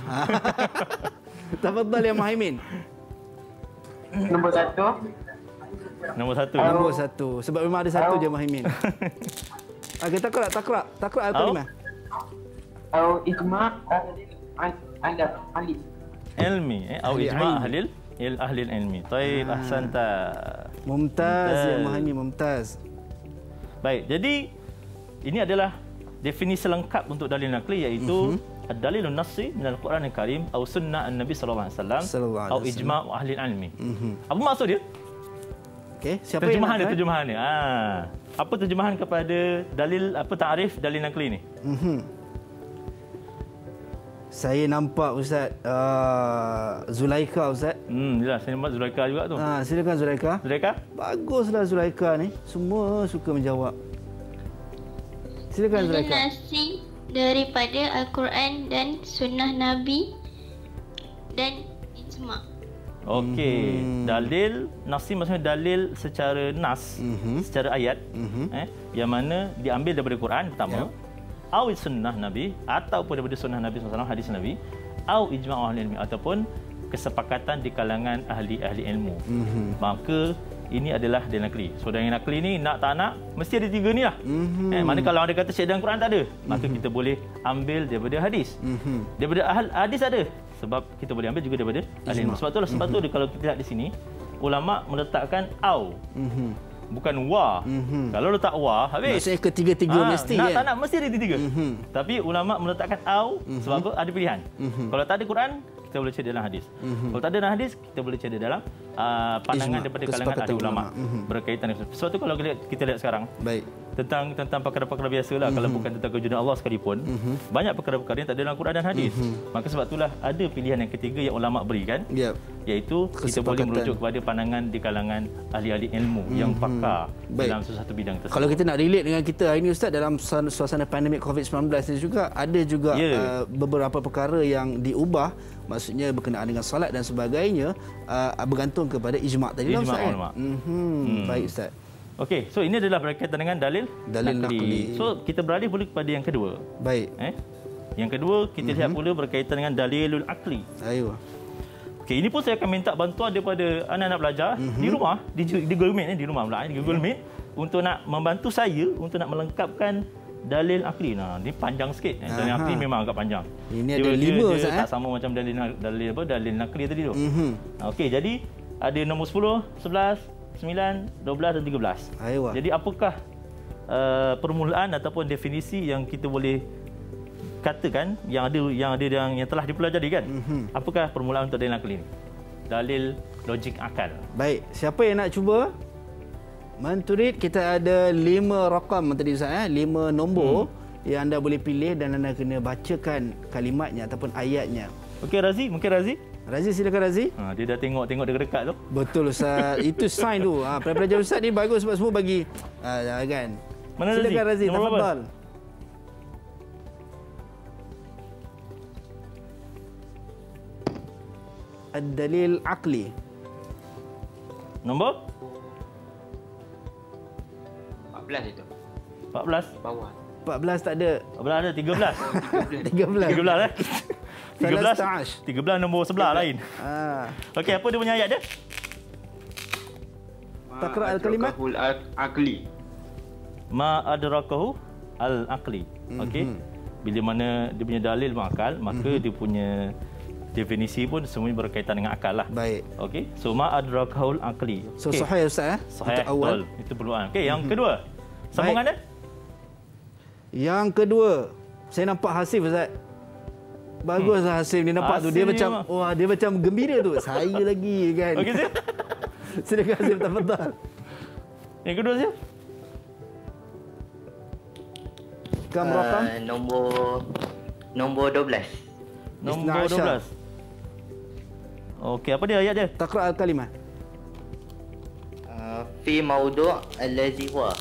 Tafadhal ya Muhaimin. Nombor 1. Nombor 1. Nombor 1. Sebab memang ada satu je Muhaimin. Okey, taqra al-kalimah. Au ijma' ahli ilmi. Au ijma' ahli ilmi. Baik, ahsanta. Mumtaz ya Muhaimin, mumtaz. Baik, jadi ini adalah definisi lengkap untuk dalil naqli, iaitu ad-dalilun nassi min al-Quran al-Karim atau sunnah an-Nabi sallallahu alaihi wasallam atau ijma' ahli ilmi. Apa maksud dia? Okey, siapa yang terjemahan dia? Apa terjemahan kepada dalil, apa takrif dalil naqli ni? Saya nampak Ustaz Zulaika Ustaz. Jelas saya nampak Zulaika juga tu. Silakan Zulaika. Baguslah Zulaika ni. Semua suka menjawab. Silakan Zulaika. Nasi daripada Al-Quran dan sunnah Nabi dan ijma'. Okey, dalil nasi maksudnya dalil secara nas, secara ayat, yang mana diambil daripada Quran pertama, atau sunnah Nabi, ataupun daripada sunnah Nabi SAW, hadis Nabi, atau ijma' ahli ilmi, ataupun kesepakatan di kalangan ahli-ahli ilmu. Maka ini adalah dalil naqli. So dalil naqli ni nak tak nak mesti ada tiga ni lah. Mana kalau ada kata syekh dalam Quran tak ada, maka kita boleh ambil daripada hadis. Daripada hadis ada. Sebab kita boleh ambil juga daripada ahli ilmu. Sebab tu kalau kita lihat di sini, ulama meletakkan au. Bukan wa. Kalau letak wa, habis. Maksudnya ketiga-tiga mesti nak kan? tak nak mesti ada tiga. Tapi ulama meletakkan au sebab apa? Ada pilihan. Kalau tak ada Quran, kita boleh cari dalam hadis. Kalau tak ada dalam hadis, kita boleh cari dalam pandangan daripada kalangan ahli ulama berkaitan dengan. Sebab tu kalau kita lihat sekarang, baik, tentang perkara-perkara biasalah, kalau bukan tentang kewujudan Allah sekalipun, banyak perkara-perkara yang tak ada dalam Quran dan hadis. Maka sebab itulah ada pilihan yang ketiga yang ulama berikan, iaitu kita boleh merujuk kepada pandangan di kalangan ahli-ahli ilmu yang pakar dalam sesuatu bidang tersebut. Kalau kita nak relate dengan kita hari ini Ustaz, dalam suasana pandemik COVID-19 ni juga ada juga beberapa perkara yang diubah, maksudnya berkenaan dengan solat dan sebagainya, bergantung kepada ijma' tadi lah Ustaz. Baik Ustaz. Okey, so ini adalah berkaitan dengan dalil naqli. So kita beralih pula kepada yang kedua. Baik. Yang kedua kita lihat pula berkaitan dengan dalilul aqli. Ayuh. Okey, ini pun saya akan minta bantuan daripada anak-anak pelajar di rumah, di Google Meet di rumah pula, di Google Meet, untuk nak membantu saya untuk nak melengkapkan dalil aqli. Nah, ni panjang sikit. Dalil aqli memang agak panjang. Ini ada 5 Ustaz. Tak sama macam dalil naqli tadi tu. Okey, jadi ada nombor 10, 11, 9, 12 dan 13. Ayuh. Jadi apakah permulaan ataupun definisi yang kita boleh katakan yang telah dipelajari kan? Apakah permulaan untuk dalil naqli ni? Dalil logik akal. Baik, siapa yang nak cuba? Menturid, kita ada 5 rakam tadi Ustaz, 5 nombor yang anda boleh pilih dan anda kena bacakan kalimatnya ataupun ayatnya. Okey Razi, mungkin Razi? Razi, silakan Razi. Dia dah tengok dekat-dekat tu. Betul Ustaz. Itu sign tu. Pelajar Ustaz ni bagus sebab semua bagi kan. Mana silakan Razi, tafadhal. Ad-dalil aqli. Nombor 14 itu. 14 Bawah. 14 tak ada. 14 ada 13. 13. 13 nombor sebelah lain. Okey, apa dia punya ayat dia? Taqra al-kalimat aqli. Ma adrakahu al-aqli. Okey. Bila mana dia punya dalil berakal, maka dia punya definisi pun semuanya berkaitan dengan akal lah. Baik. Okey. So ma adrakahul aqli. So sahih Ustaz Sahih. awal. Itu peluang. Okey, yang kedua. Sambungan dia? Yang kedua, saya nampak Hasif Ustaz. Baguslah Hasif ni nampak tu. Dia Hasif macam memang. wah, dia macam gembira tu. Saya lagi kan. Okey, Zif. Silakan Hasif, tafadhal. Yang kedua, Zif. Kam rakam? Nombor 12. Nombor 12. Okey, apa dia ayat dia? Taqra al-kalimah. Fi mawdu' allazi huwa.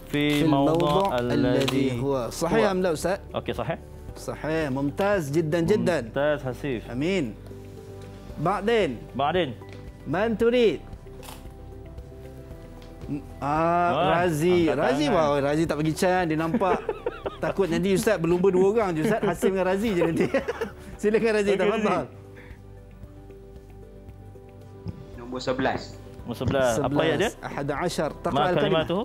Fi mawdu' alladhi huwa. Sahih am la Ustaz? Okey, sahih. Sahih, mumtaz jiddan jiddan. Mumtaz Hasif. Amin. Ba'din. Man turid? Razi. Razi, wah, Razi tak bagi can, dia nampak. Takut nanti Ustaz berlumba 2 orang je Ustaz, Hasif dengan Razi je nanti. Silakan Razi, tafadhal. Nombor 11. Nombor 11. Apa ayat dia? 11. Taqra Ma al-kalimah. kalimatuhu?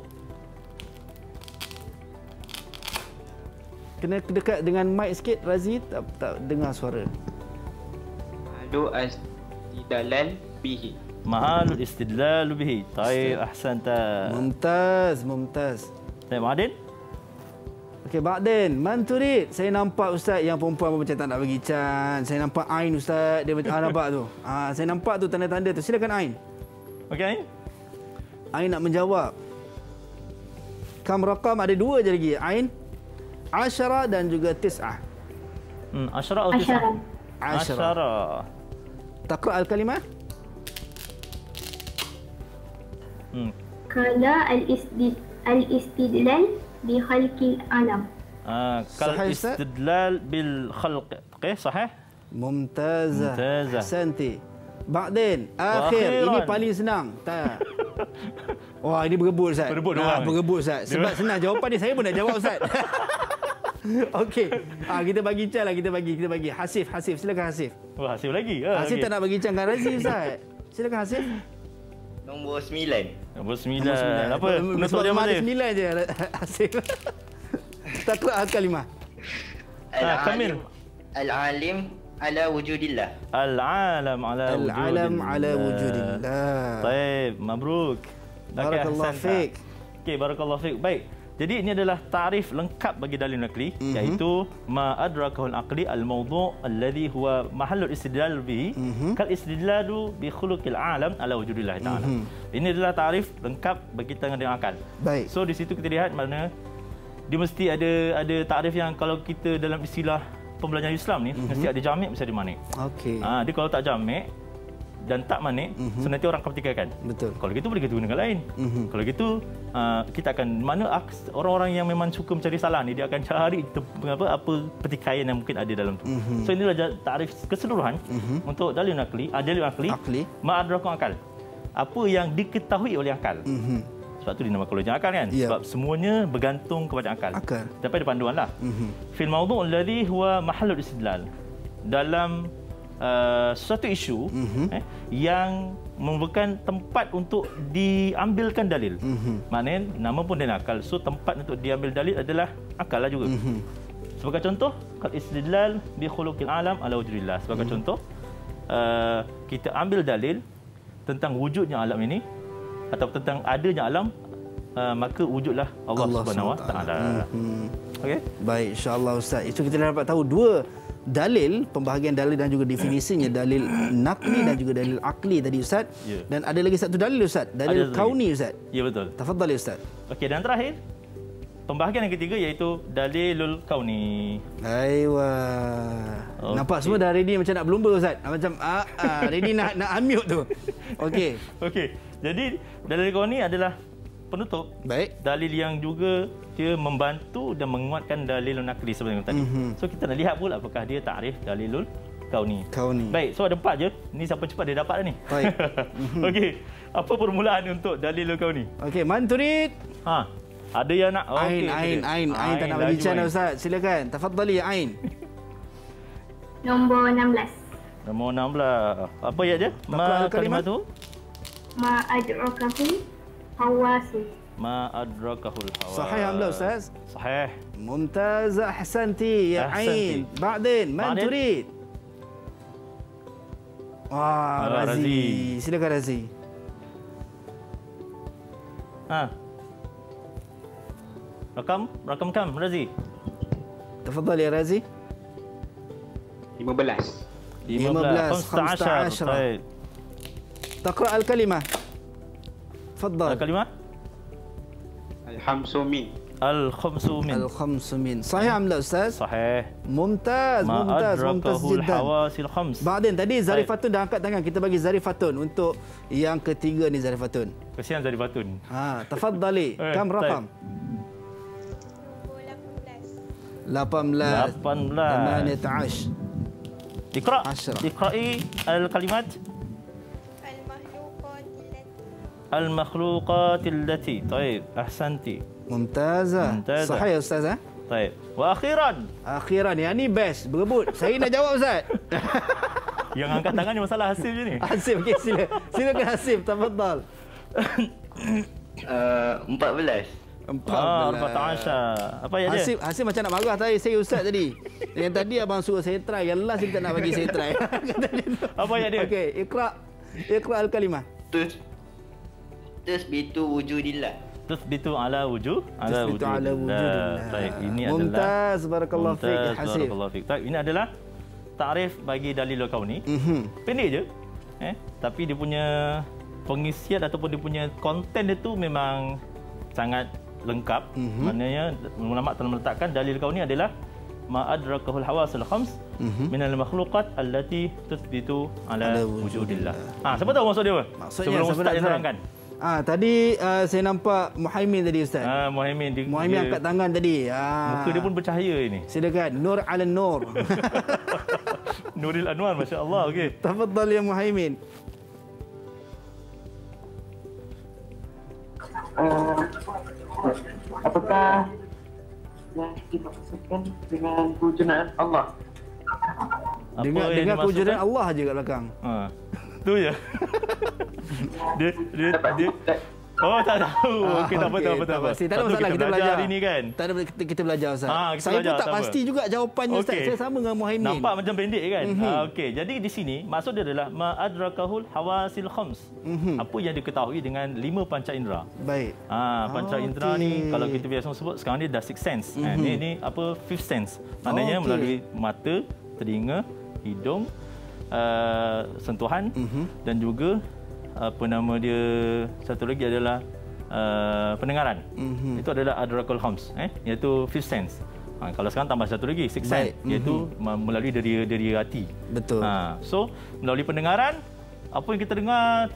Kena dekat dengan mic sikit Razi, tak dengar suara. Ma'adu as-tidalal bihi. Ma'alul istidlal bihi. Taib, ahsanta. Mumtaz. Taib, Ma'adin? Okey, Ba'din. Man turid? Saya nampak Ustaz yang perempuan macam tak nak bagi can. Saya nampak Ain Ustaz. Dia macam nampak tu. Saya nampak tu tanda-tanda tu. Silakan Ain. Okey, Ain. Ain nak menjawab. Kam rakam ada 2 je lagi. Ain, 10 dan juga 9. 10 atau 9? 10. Taqra al-kalimah. Kala al-istidlal bi khalqil alam. Kal istidlal bil khalq. Okey, sahih? Mumtazah. Mumtazah. Ahsanti. Ba'din. Akhir. Ini paling senang. Tak. Wah, ini berebut Ustaz. Berebut Ustaz. Sebab senang jawapan ni, saya pun nak jawab Ustaz. Okey. Kita bagi can lah, kita bagi. Hasif. Silakan Hasif. Wah, Hasif lagi. Hasif tak nak bagi can dengan Razi Ustaz. Silakan Hasif. Nombor 9. Nombor 9. Apa? Sebab dia ada 9 je Hasif. Taqra al-kalimah. Kamil. Al-alim ala wujudillah. Al-alam ala wujudillah. Baik, mabruk. Barakallahu fiik. Okey, barakallahu fiik. Baik. Jadi ini adalah tarif lengkap bagi dalil nakli, iaitu ma adrakahul aqli al-mawdu' alladhi huwa mahallul istidlal bihi kal istidlalu bi khuluqil alam ala wujudillah ta'ala. Ini adalah tarif lengkap berkaitan dengan akal. Baik. So di situ kita lihat mana dia mesti ada tarif yang kalau kita dalam istilah pembelajaran Islam ni mesti ada jamik, mesti ada manik. Okey. Dia kalau tak jamik dan tak manik, so nanti orang akan pertikaikan. Betul. Kalau gitu boleh kita gunakan lain. Kalau gitu kita akan orang-orang yang memang suka mencari salah ni, dia akan cari apa pertikaian yang mungkin ada dalam tu. So inilah tarif keseluruhan untuk dalil akli, ma adrakul akal. Apa yang diketahui oleh akal. Sebab tu dinamakan logik akal kan? Sebab semuanya bergantung kepada akal. Dapat ada panduan lah. Fil mawdu' alladhi huwa mahallul istidlal. Dalam suatu isu yang merupakan tempat untuk diambilkan dalil. Maknanya nama pun dia akal. So tempat untuk diambil dalil adalah akal lah juga. Sebagai contoh, kal istidlal bi khuluqil alam ala wujudillah. Sebagai contoh, kita ambil dalil tentang wujudnya alam ini atau tentang adanya alam, maka wujudlah Allah Subhanahu Wa Taala. Okey. Baik, insya-Allah Ustaz. Itu kita dapat tahu 2 dalil, pembahagian dalil dan juga definisinya, dalil nakli dan juga dalil akli tadi Ustaz. Dan ada lagi satu dalil Ustaz, dalil kauni Ustaz. Ya, betul. Tafadhal Ustaz. Okey, dan terakhir pembahagian yang ketiga iaitu dalilul kauni. Aiwa. Okay. Nampak semua dah ready macam nak berlumba Ustaz. Macam ready nak unmute tu. Okey. Okey. Jadi dalil kauni adalah penutup. Baik. Dalil yang juga dia membantu dan menguatkan dalilul nakli sebenarnya tadi. So kita nak lihat pula apakah dia takrif dalilul kauni. Baik, so ada 4 je. Ni siapa cepat dia dapat ni. Baik. Okey. Apa permulaan untuk dalilul kauni? Okey, man turid? Ada yang nak Ain tak nak bagi can Ustaz. Silakan. Tafadhali Ain. Nombor 16. Nombor 16. Apa ayat dia? Ma kalimah tu? Ma adrakahul hawasu. Ma adrakahul hawas. Sahih amla Ustaz? Sahih. ممتاز أحسنتي يا عين. بعدين من تريد؟ رازي. silakan Razi. رقم كم رازي؟ تفضل يا رازي. 15. 15. طيب. تقرأ الكلمة. تفضل. الكلمة؟ 500. الخمسمين. صحيح أم لا أستاذ؟ صحيح. ممتاز جدا. الحواس الخمس. بعدين tadi Zarifatun dah angkat tangan. Kita bagi Zarifatun untuk yang ketiga ni Zarifatun. Kesian Zarifatun. تفضلي. كم رقم؟ 18. 18. اقرأي الكلمات. المخلوقات التي. طيب أحسنتي. ممتازة. صحيح يا أستاذ. طيب وأخيرا yang ni best berebut. Saya nak jawab Ustaz. Yang angkat tangan ni masalah Hasib je ni. Hasib, okey, silakan Hasib, tafadhal. 14. 14. Apa ya dia? Hasib macam nak marah saya Ustaz tadi. Yang tadi abang suruh saya try, yang last dia tak nak bagi saya try. Apa ya dia? Okey, Iqra al-kalimah. Tasbitu wujudillah. Tasbitu ala wujudillah. Baik, ini adalah Mumtaz, barakallahu fiik ya Hasib. Baik, ini adalah takrif bagi dalil kauni. Pendek je. Tapi dia punya pengisian ataupun dia punya konten itu memang sangat lengkap. Maknanya ulama telah meletakkan dalil kauni adalah ma adrakahul hawasul khams min al makhluqat allati tuthbitu ala wujudillah. Siapa tahu maksud dia apa? Sebelum Ustaz yang terangkan. Tadi saya nampak Muhaimin tadi Ustaz. Muhaimin angkat tangan tadi. Muka dia pun bercahaya ini. Silakan. Nur ala nur. Nuril Anwar, masya-Allah. Okey. Tafadhal ya Muhaimin. Apakah yang dimaksudkan dengan kewujudan Allah? Dengan kewujudan Allah aja kat belakang. Tu je. dia tak tahu. Okey, tak apa. Tak ada masalah, kita belajar hari ni kan. Tak ada, kita belajar Ustaz. Saya pun tak pasti juga jawapannya Ustaz. Saya sama dengan Muhaimin. Nampak macam pendek kan? Okey, jadi di sini maksud dia adalah ma adrakahul hawasil khams. Apa yang diketahui dengan 5 panca indera. Baik. Panca indera ni kalau kita biasa sebut sekarang ni dah 6 sense. Ni apa 5th sense. Maknanya melalui mata, telinga, hidung, sentuhan dan juga apa nama dia satu lagi adalah pendengaran. Itu adalah adrakul khams, iaitu 5th sense. Kalau sekarang tambah satu lagi 6th sense, iaitu melalui dari hati. Betul. So melalui pendengaran, apa yang kita dengar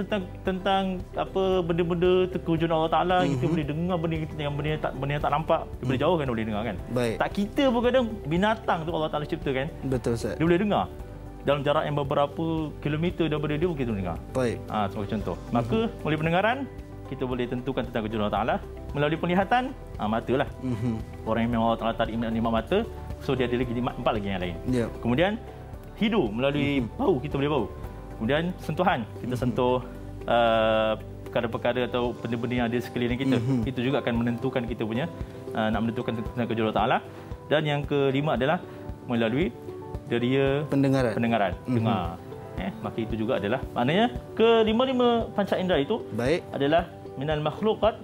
tentang apa benda-benda kewujudan Allah Taala, kita boleh dengar benda yang tak nampak, kita boleh jauh kan boleh dengar kan. Tak kita pun kadang binatang tu Allah Taala ciptakan. Betul Ustaz. Dia boleh dengar dalam jarak yang beberapa kilometer daripada dia pun kita dengar. Baik. Sebagai contoh. Maka melalui pendengaran kita boleh tentukan tentang kewujudan Allah Taala. Melalui penglihatan, mata lah. Orang yang memang Allah Taala tarik nikmat mata, so dia ada lagi 4 lagi yang lain. Kemudian hidung, melalui bau kita boleh bau. Kemudian sentuhan, kita sentuh perkara-perkara atau benda-benda yang ada sekeliling kita. Itu juga akan menentukan kita punya nak menentukan tentang kewujudan Allah Taala. Dan yang kelima adalah melalui deria pendengaran. Dengar. Maka itu juga adalah maknanya kelima-lima panca indera itu adalah minal makhluqat.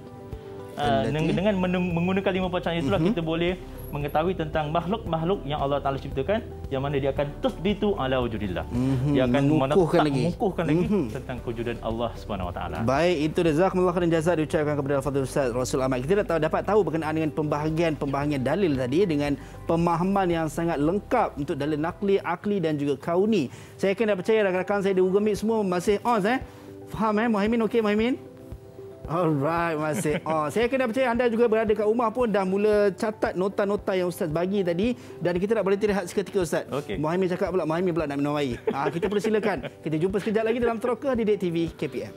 Dengan menggunakan 5 panca itulah kita boleh mengetahui tentang makhluk-makhluk yang Allah Taala ciptakan, yang mana dia akan tasbitu ala wujudillah. Dia akan mengukuhkan lagi tentang kewujudan Allah Subhanahu Wa Taala. Baik, itu jazakumullah khairan jazaa diucapkan kepada Al-Fadhil Ustaz Rasul Ahmad. Kita dapat tahu berkenaan dengan pembahagian dalil tadi dengan pemahaman yang sangat lengkap untuk dalil nakli, akli dan juga kauni. Saya kena percaya rakan-rakan saya di Google Meet semua masih on faham Muhaimin okey Muhaimin? Alright, masih. Saya kena percaya anda juga berada kat rumah pun dah mula catat nota-nota yang Ustaz bagi tadi, dan kita nak boleh rehat seketika Ustaz. Muhaimin cakap pula, Muhaimin pula nak minum air. Kita persilakan. Kita jumpa sekejap lagi dalam Teroka di Didik TV KPM.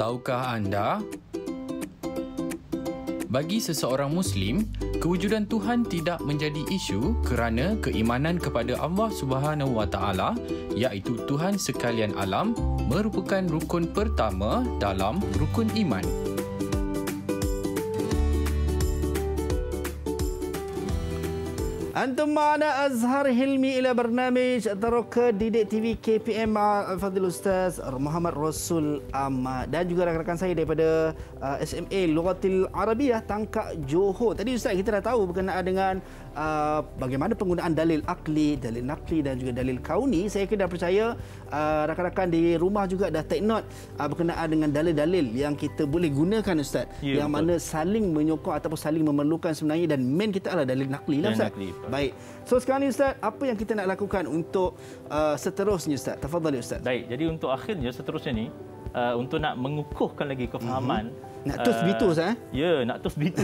Tahukah anda? Bagi seseorang Muslim, kewujudan Tuhan tidak menjadi isu kerana keimanan kepada Allah Subhanahu Wa Taala, iaitu Tuhan sekalian alam, merupakan rukun pertama dalam rukun iman. أنتم معنا أزهر هلمي إلى برنامج ترك Didik TV KPM مع الفضل الأستاذ محمد رسول أما dan juga rakan-rakan saya daripada SMA Lughatil Arabiyah Tangkak Johor. Tadi Ustaz kita dah tahu berkenaan dengan bagaimana penggunaan dalil akli, dalil nakli dan juga dalil kauni. Saya kira dah percaya rakan-rakan di rumah juga dah take note berkenaan dengan dalil-dalil yang kita boleh gunakan Ustaz. Ya, yang betul. mana saling menyokong ataupun saling memerlukan sebenarnya, dan main kita adalah dalil nakli lah Ustaz. Baik. So sekarang ni Ustaz, apa yang kita nak lakukan untuk seterusnya Ustaz? Tafadhali Ustaz. Baik, jadi untuk akhirnya seterusnya ni untuk nak mengukuhkan lagi kefahaman nak tusbitu Ustaz. Ya, nak tusbitu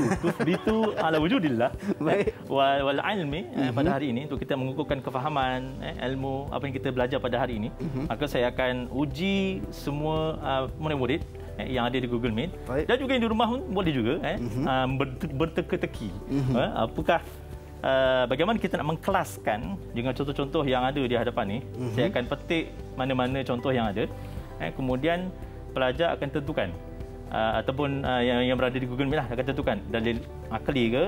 ala wujudillah. Baik. Wal ilmi pada hari ini untuk kita mengukuhkan kefahaman ilmu apa yang kita belajar pada hari ini. Maka saya akan uji semua murid-murid yang ada di Google Meet. Baik. Dan juga yang di rumah pun boleh juga berteka-teki. Apakah bagaimana kita nak mengkelaskan dengan contoh-contoh yang ada di hadapan ni. Saya akan petik mana-mana contoh yang ada. Kemudian pelajar akan tentukan ataupun yang berada di Google Meet lah akan tentukan dalil akli ke,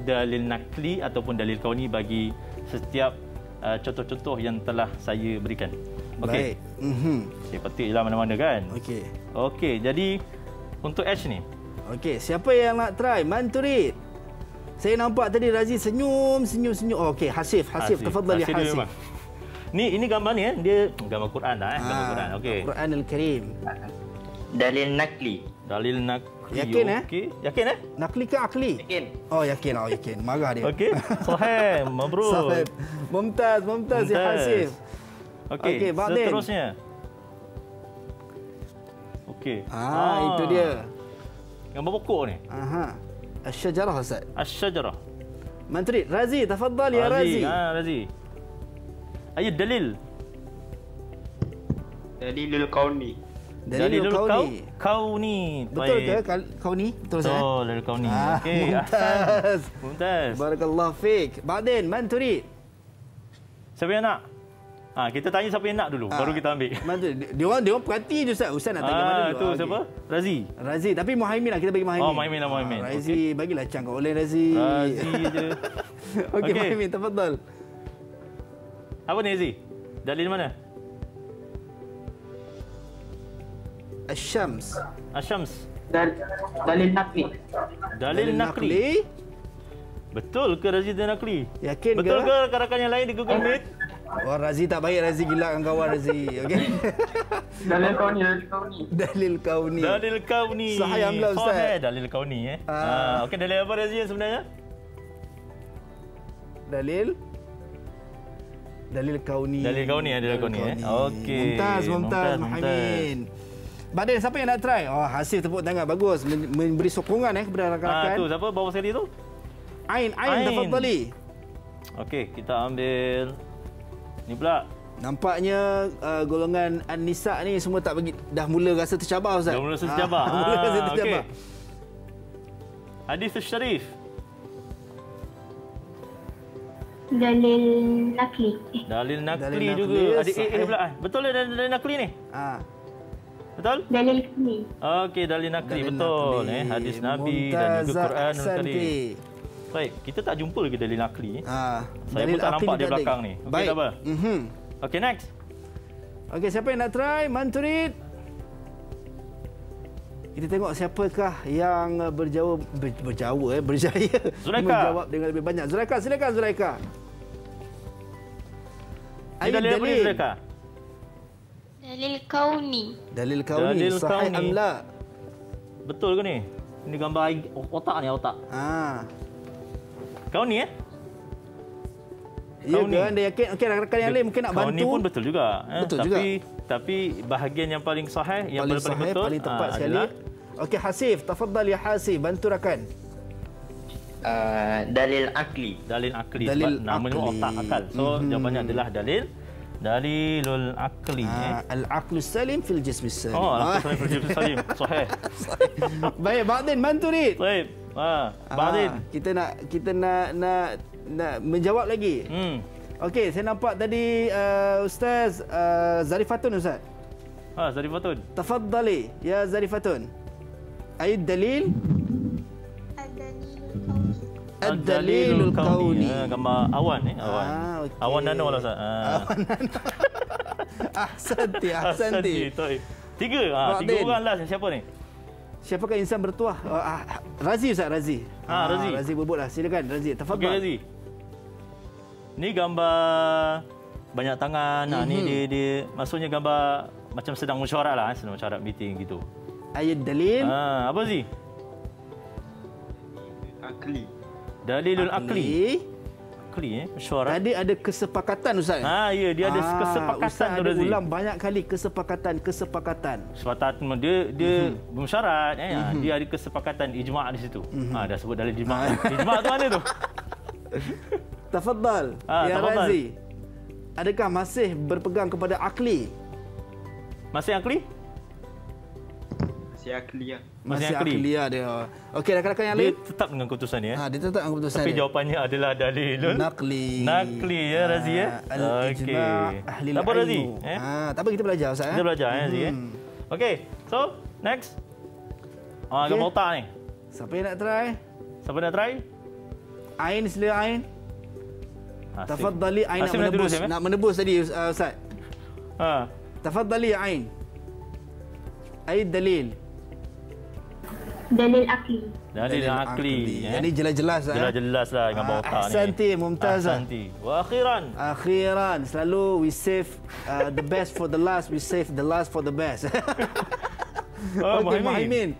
dalil nakli ataupun dalil kauni bagi setiap contoh-contoh yang telah saya berikan. Okey. Saya petik je lah mana-mana kan. Okey. Okey, jadi untuk H ni. Okey, siapa yang nak try? Manturid. Saya nampak tadi Razi senyum. Oh, okey, Hasif, tafadhal ya Hasif. Ini gambar ni dia gambar Quran dah gambar Quran. Okey. Quran Al-Karim. Dalil nakli. Dalil nakli. Yakin okey. Yakin Nakli ke akli? Yakin. Oh, yakin. Yakin. Marah dia. Okey. Sahih, mabrur. Sahih. Mumtaz ya Hasif. Okey, seterusnya. Okey. Itu dia. Gambar pokok ni. Asy-syajarah Ustaz. Asy-syajarah. Manturid, Razi, tafadhal ya Razi. Razi. Ayo dalil. Dalilul kauni. Dalilul kauni. Betul ke kauni? Betul Ustaz? Betul, dalil kauni. Okey, Mumtaz. Barakallahu fiik. Ba'din Manturid. Siapa yang nak? Kita tanya siapa yang nak dulu, baru kita ambil. Dia orang perhati je Ustaz. Ustaz nak tanya mana dulu? Tu siapa? Razi, tapi Muhaimin lah, kita bagi Muhaimin. Oh, Muhaimin lah, Muhaimin. Razi, bagilah cang kat oleh Razi. Razi je. Okey, Muhaimin, tafadhal. Apa ni Razi? Dalil mana? Asy-Syams. Dalil nakli. Dalil nakli. Betul ke Razi dan nakli? Yakin betul ke rakan-rakan yang lain di Google Meet? Oh, Razi tak baik. Razi gilakkan kawan Razi. Okey. Dalil kauni. Dalil kauni. Sahih amla Ustaz. Dalil kauni okey, dalil apa Razi yang sebenarnya? Dalil kauni. Dalil kauni. Okey. Mumtaz Muhaimin. Badin, siapa yang nak try? Oh, Hasif tepuk tangan. Bagus. Memberi sokongan kepada rakan-rakan. Tu siapa bawah sekali tu? Ain, tafadhali. Okey, kita ambil ni pula. Nampaknya golongan An-Nisa ni semua dah mula rasa tercabar Ustaz. Dah mula rasa tercabar. Mula rasa tercabar. Hadis Syarif. Dalil nakli. Dalil nakli juga. Adik pula. Betul lah dalil nakli ni? Betul? Dalil kauni. Okey, dalil nakli betul. Hadis Nabi dan juga Quran Al-Karim. Baik, kita tak jumpa lagi dalil nakli. Saya pun tak nampak di belakang ni. Okey, tak apa. Okey, next. Okey, siapa yang nak try? Manturid. Kita tengok siapakah yang berjaya menjawab dengan lebih banyak. Zulaika, silakan Zulaika. Dalil apa ni Zulaika? Dalil kauni. Dalil kauni. Sahih am la? Betul ke ni? Ini gambar otak ni, otak. Kauni Ya ke? Anda yakin? Okey, rakan-rakan yang lain mungkin nak bantu. Kauni pun betul juga. Betul juga. Tapi bahagian yang paling sahih, yang paling betul, paling tepat sekali. Okey, Hasif, tafadhal ya Hasif, bantu rakan. Dalil akli. Dalil akli. Sebab namanya otak akal. So jawapannya adalah dalil Dalilul aqli. Al-aqlu salim fil jismi salim. Oh, al-aqlu salim fil jismi salim. Sahih. Baik, Ba'din bantu ni. Baik. Ba'din. Kita nak menjawab lagi. Okey, saya nampak tadi Ustaz Zarifatun, Ustaz. Zarifatun. Tafaddali ya Zarifatun. Ayat dalil? Ad-dalilul kauni. Gambar awan awan. Okay. Awan nano lah Ustaz. Awan nano. Ahsanti. Tiga orang last. Siapa ni? Siapakah insan bertuah? Razi, Ustaz, Razi. Razi. Razi berbutlah. Silakan Razi, tafadhal. Okey, Razi. Ni gambar banyak tangan. Ni dia maksudnya gambar macam sedang mesyuarat lah, sedang mesyuarat meeting gitu. Ayat dalil. Apa Zi? Akli. Dalilul aqli. Mesyuarat. Tadi ada kesepakatan, Ustaz. Ya, dia ada kesepakatan Ustaz tu, ada Razi. ulang banyak kali kesepakatan. Kesepakatan dia bersyarat, dia ada kesepakatan ijma' di situ. Dah sebut dalil ijma'. Ijma' tu mana tu? Tafadhal. Ya Razi. Adakah masih berpegang kepada akli? Masih akli? Masih akli ya. Masih akli ya dia. Okey, rakan-rakan yang lain. Dia tetap dengan keputusan ni dia tetap dengan keputusan. Tapi jawapannya adalah dalilul naqli. Naqli ya Razi ya. Okey. Tak apa Razi. Tak apa, kita belajar, Ustaz. Kita belajar Razi ya. Okey. So, next. Gambar otak ni. Siapa yang nak try? Siapa nak try? Ain, sila Ain. Tafadhali Ain nak menebus tadi, Ustaz. Tafadhali Ain. Ayat dalil. Dalil akli. Dalil akli. Ini jelas-jelas lah. Jelas-jelas lah gambar otak ni. Ahsanti, mumtazah. Ahsanti. Wa akhiran. Selalu we save the best for the last. We save the last for the best. Muhaimin.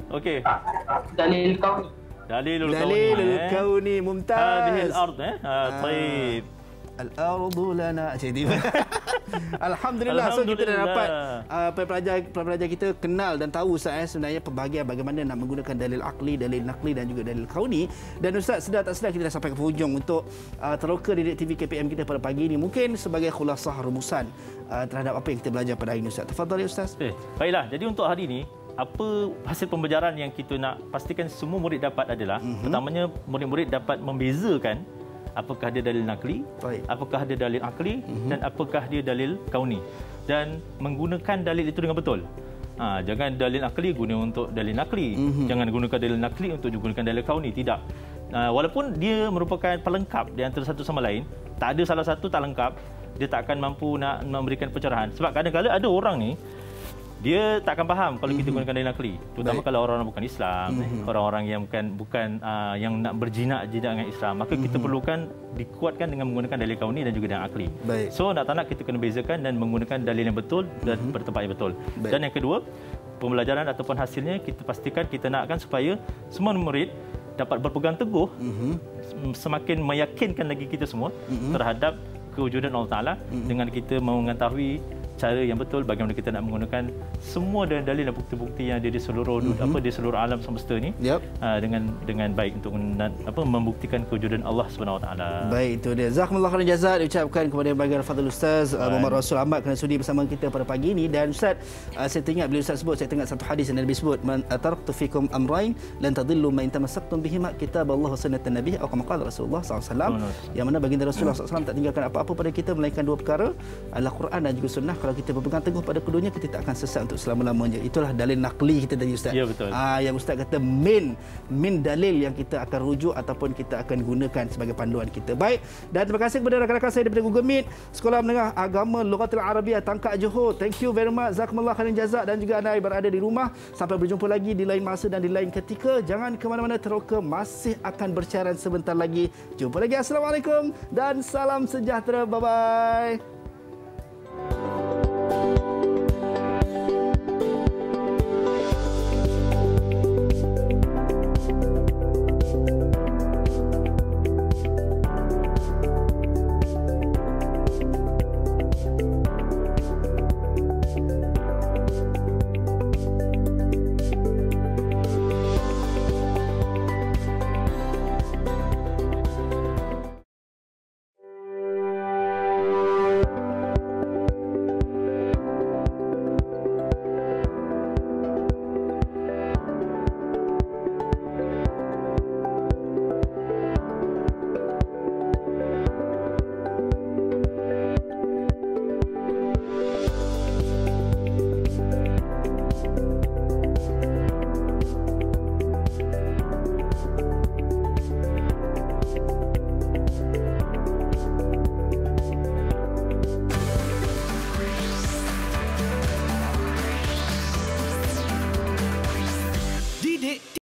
Okey. Dalil kauni. Dalilul kauni mumtaz. Hadhihi al-ard. Tayyib. Al-ardu lana. Alhamdulillah. So kita dah dapat pelajar kita kenal dan tahu, Ustaz, sebenarnya pembahagian bagaimana nak menggunakan dalil akli, dalil naqli dan juga dalil kauni. Dan Ustaz, sedar tak sedar kita dah sampai ke hujung untuk teroka Didik TV KPM kita pada pagi ini. Mungkin sebagai khulasah rumusan terhadap apa yang kita belajar pada hari ini, Ustaz. Tafadhal ya Ustaz. Baiklah, jadi untuk hari ini apa hasil pembelajaran yang kita nak pastikan semua murid dapat adalah pertamanya murid-murid dapat membezakan apakah dia dalil nakli, apakah dia dalil akli dan apakah dia dalil kauni, dan menggunakan dalil itu dengan betul. Jangan dalil akli guna untuk dalil nakli, jangan gunakan dalil nakli untuk gunakan dalil kauni, tidak. Walaupun dia merupakan pelengkap di antara satu sama lain, tak ada salah satu tak lengkap, dia tak akan mampu nak memberikan pencerahan. Sebab kadang-kadang ada orang ni dia tak akan faham kalau kita gunakan dalil nakli, terutama kalau orang-orang bukan Islam, orang-orang yang bukan yang nak berjinak dengan Islam, maka kita perlukan dikuatkan dengan menggunakan dalil kauni dan juga dalil akli. So nak tak nak kita kena bezakan dan menggunakan dalil yang betul dan pada tempat yang betul. Dan yang kedua, pembelajaran ataupun hasilnya kita pastikan kita nakkan supaya semua murid dapat berpegang teguh, semakin meyakinkan lagi kita semua terhadap kewujudan Allah Taala dengan kita mengetahui cara yang betul bagaimana kita nak menggunakan semua dalil dan bukti-bukti yang ada di seluruh di seluruh alam semesta ni dengan baik untuk membuktikan kewujudan Allah Subhanahu Wa Taala. Baik, itu dia. Jazakumullah khairan jazaa diucapkan kepada baginda Fadil Ustaz Muhammad Rasul Ahmad kerana sudi bersama kita pada pagi ini. Dan Ustaz, saya teringat bila Ustaz sebut, saya teringat satu hadis yang Nabi sebut, man taraktu fikum amrain lan tadillu ma in tamassaktum bihima kitaballah wa sunnatan nabi atau kama qala Rasulullah SAW, yang mana baginda Rasulullah SAW tak tinggalkan apa-apa pada kita melainkan dua perkara, Al-Quran dan juga sunnah. Kalau kita berpegang teguh pada keduanya, kita tak akan sesat untuk selama-lamanya. Itulah dalil nakli kita tadi, Ustaz. Ya, betul. Yang Ustaz kata main dalil yang kita akan rujuk ataupun kita akan gunakan sebagai panduan kita. Baik, dan terima kasih kepada rakan-rakan saya daripada Google Meet Sekolah Menengah Agama Lughatul Arabiah Tangkak Johor. Thank you very much. Jazakumullah khairan jazak. Dan juga anda yang berada di rumah, sampai berjumpa lagi di lain masa dan di lain ketika. Jangan ke mana-mana, teroka masih akan bersiaran sebentar lagi. Jumpa lagi. Assalamualaikum dan salam sejahtera. Bye-bye.